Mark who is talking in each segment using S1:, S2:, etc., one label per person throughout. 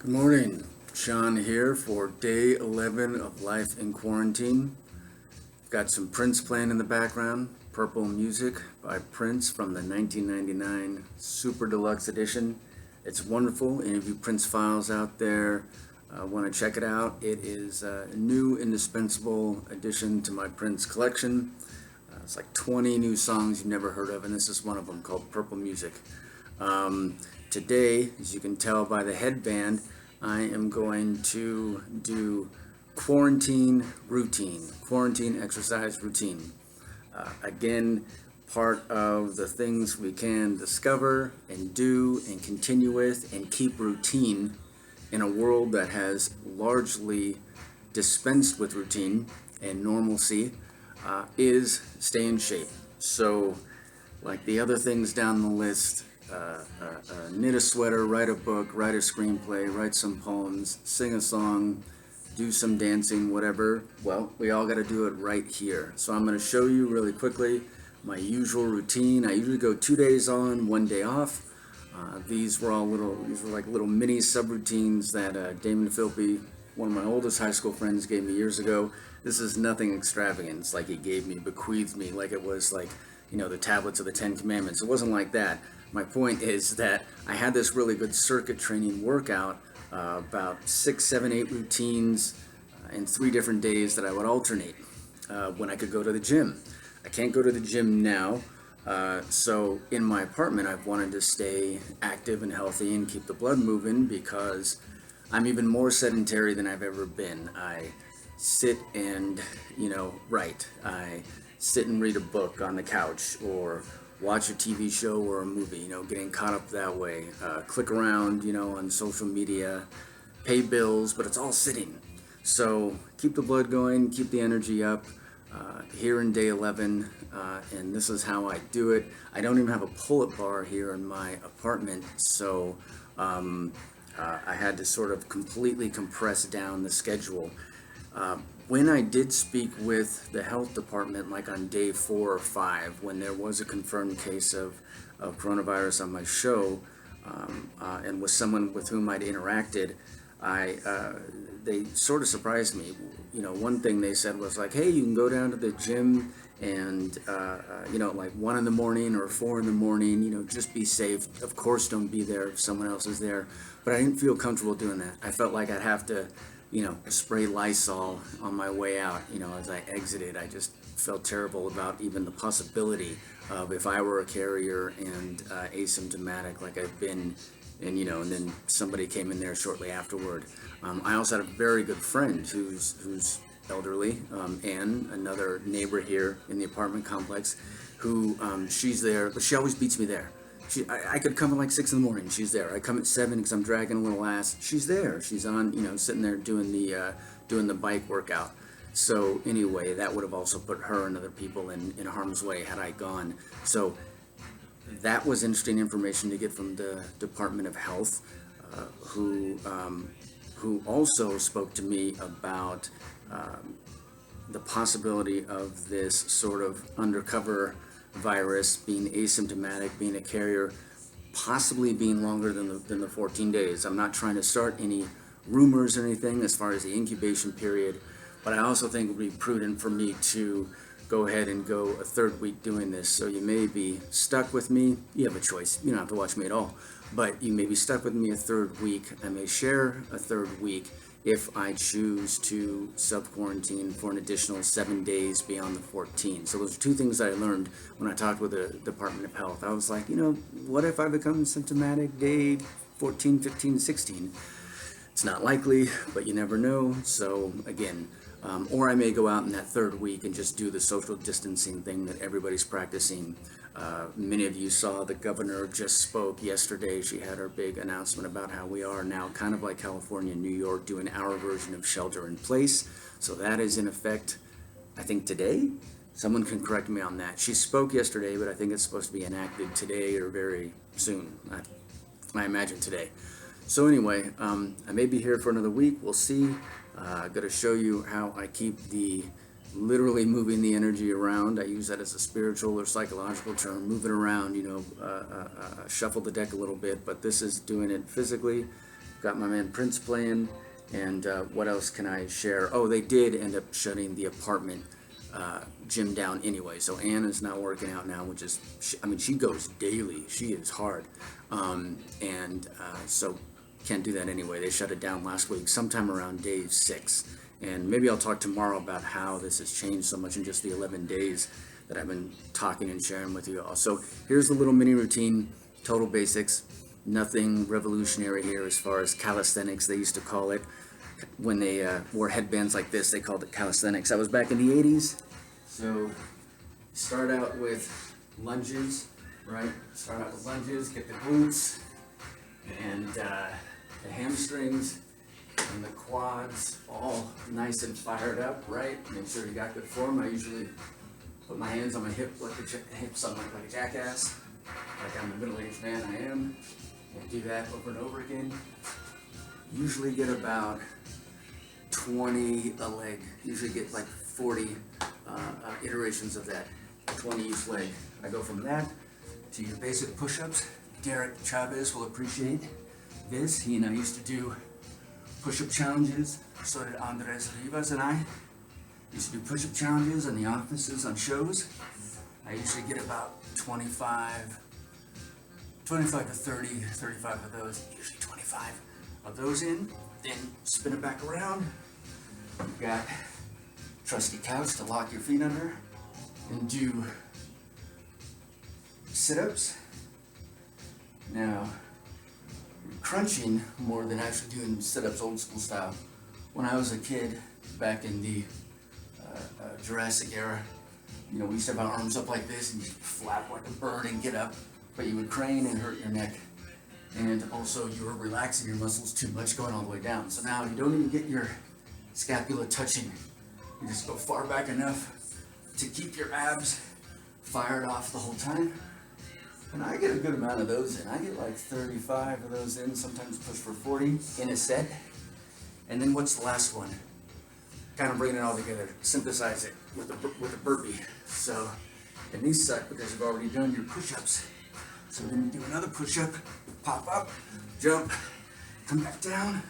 S1: Good morning, Sean here for day 11 of life in quarantine. Got some Prince playing in the background, Purple Music by Prince from the 1999 Super Deluxe Edition. It's wonderful. Any of you Prince files out there want to check it out? It is a new indispensable addition to my Prince collection. It's like 20 new songs you've never heard of, and this is one of them called Purple Music. Today, as you can tell by the headband, I am going to do quarantine exercise routine. Again, part of the things we can discover and do and continue with and keep routine in a world that has largely dispensed with routine and normalcy is stay in shape. So, like the other things down the list, knit a sweater, write a book, write a screenplay, write some poems, sing a song, do some dancing, whatever. Well, we all got to do it right here. So I'm going to show you really quickly my usual routine. I usually go 2 days on, 1 day off. These were like little mini subroutines that Damon Philby, one of my oldest high school friends, gave me years ago. This is nothing extravagant. It's like he bequeathed me, like it was like, the tablets of the Ten Commandments. It wasn't like that. My point is that I had this really good circuit training workout, about 6, 7, 8 routines in 3 different days that I would alternate when I could go to the gym. I can't go to the gym now, so in my apartment I've wanted to stay active and healthy and keep the blood moving because I'm even more sedentary than I've ever been. I sit and, write. I sit and read a book on the couch or watch a TV show or a movie, getting caught up that way. Click around, on social media, pay bills, but it's all sitting. So keep the blood going, keep the energy up. Here in day 11, and this is how I do it. I don't even have a pull-up bar here in my apartment, so I had to sort of completely compress down the schedule. When I did speak with the health department, like on day 4 or 5, when there was a confirmed case of coronavirus on my show, and with someone with whom I'd interacted, they sort of surprised me. One thing they said was like, hey, you can go down to the gym and, like 1 in the morning or 4 in the morning, just be safe. Of course, don't be there if someone else is there. But I didn't feel comfortable doing that. I felt like I'd have to spray Lysol on my way out. As I exited, I just felt terrible about even the possibility of if I were a carrier and asymptomatic like I've been, and then somebody came in there shortly afterward. I also had a very good friend who's elderly, Anne, another neighbor here in the apartment complex, who she's there, but she always beats me there. I could come at like 6 in the morning. She's there. I come at 7 because I'm dragging a little ass. She's there. She's on, sitting there doing the bike workout. So anyway, that would have also put her and other people in harm's way had I gone. So that was interesting information to get from the Department of Health, who also spoke to me about the possibility of this sort of undercover virus being asymptomatic, being a carrier, possibly being longer than the 14 days. I'm not trying to start any rumors or anything as far as the incubation period, but I also think it would be prudent for me to go ahead and go a 3rd week doing this. So you may be stuck with me. You have a choice. You don't have to watch me at all, but you may be stuck with me a 3rd week. I may share a 3rd week if I choose to self-quarantine for an additional 7 days beyond the 14. So those are 2 things that I learned when I talked with the Department of Health. I was like, what if I become symptomatic day 14, 15, 16? It's not likely, but you never know. So again, or I may go out in that 3rd week and just do the social distancing thing that everybody's practicing. Many of you saw the governor just spoke yesterday. She had her big announcement about how we are now kind of like California and New York doing our version of shelter in place. So that is in effect, I think today. Someone can correct me on that. She spoke yesterday, but I think it's supposed to be enacted today or very soon. I imagine today. So anyway, I may be here for another week. We'll see. Got to show you how I keep the literally moving the energy around. I use that as a spiritual or psychological term, move it around, shuffle the deck a little bit, but this is doing it physically got my man Prince playing, and what else can I share? Oh, they did end up shutting the apartment gym down anyway, so Anna's not working out now, which is, I mean, she goes daily. She is hard, so can't do that anyway. They shut it down last week, sometime around day 6, and maybe I'll talk tomorrow about how this has changed so much in just the 11 days that I've been talking and sharing with you all. So here's the little mini routine, total basics, nothing revolutionary here as far as calisthenics, they used to call it. When they wore headbands like this, they called it calisthenics. I was back in the 80s, so start out with lunges, right? Start out with lunges, get the glutes, and the hamstrings, and the quads all nice and fired up, right? Make sure you got good form. I usually put my hands on my hips like a jackass, like I'm a middle-aged man I am, and do that over and over again. Usually get about 20 a leg. Usually get like 40 iterations of that, 20 each leg. I go from that to your basic push-ups. Derek Chavez will appreciate this. He and I used to do push-up challenges. So did Andres Rivas and I. Used to do push-up challenges in the offices on shows. I usually get about 25 to 30, 35 of those, usually 25 of those in, then spin it back around. You've got trusty couch to lock your feet under, and do sit-ups. Now, you're crunching more than actually doing sit-ups old school style. When I was a kid, back in the Jurassic era, you know, we used to have our arms up like this and you flap like a bird and get up, but you would crane and hurt your neck. And also you were relaxing your muscles too much going all the way down. So now you don't even get your scapula touching. You just go far back enough to keep your abs fired off the whole time. And I get a good amount of those in. I get like 35 of those in, sometimes push for 40 in a set. And then what's the last one? Kind of bring it all together, synthesize it with a burpee. So, and these suck because you've already done your push-ups. So then you do another push-up, pop up, jump, come back down,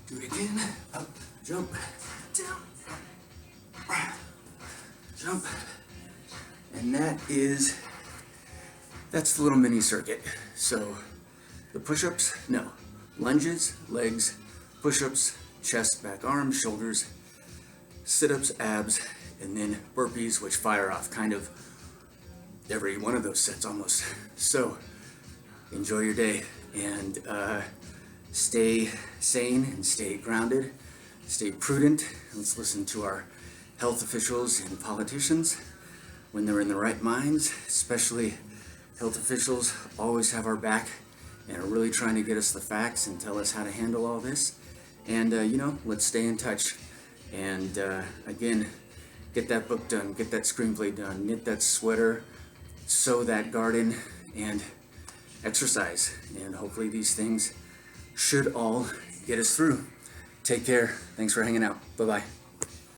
S1: do it again, up, jump, down, jump. And that's the little mini circuit. So the push-ups, no, lunges, legs, push-ups, chest, back, arms, shoulders, sit-ups, abs, and then burpees, which fire off kind of every one of those sets almost. So enjoy your day, and stay sane and stay grounded, stay prudent. Let's listen to our health officials and politicians when they're in the right minds. Especially health officials always have our back and are really trying to get us the facts and tell us how to handle all this. And let's stay in touch. And again, get that book done, get that screenplay done, knit that sweater, sow that garden, and exercise. And hopefully these things should all get us through. Take care. Thanks for hanging out. Bye-bye.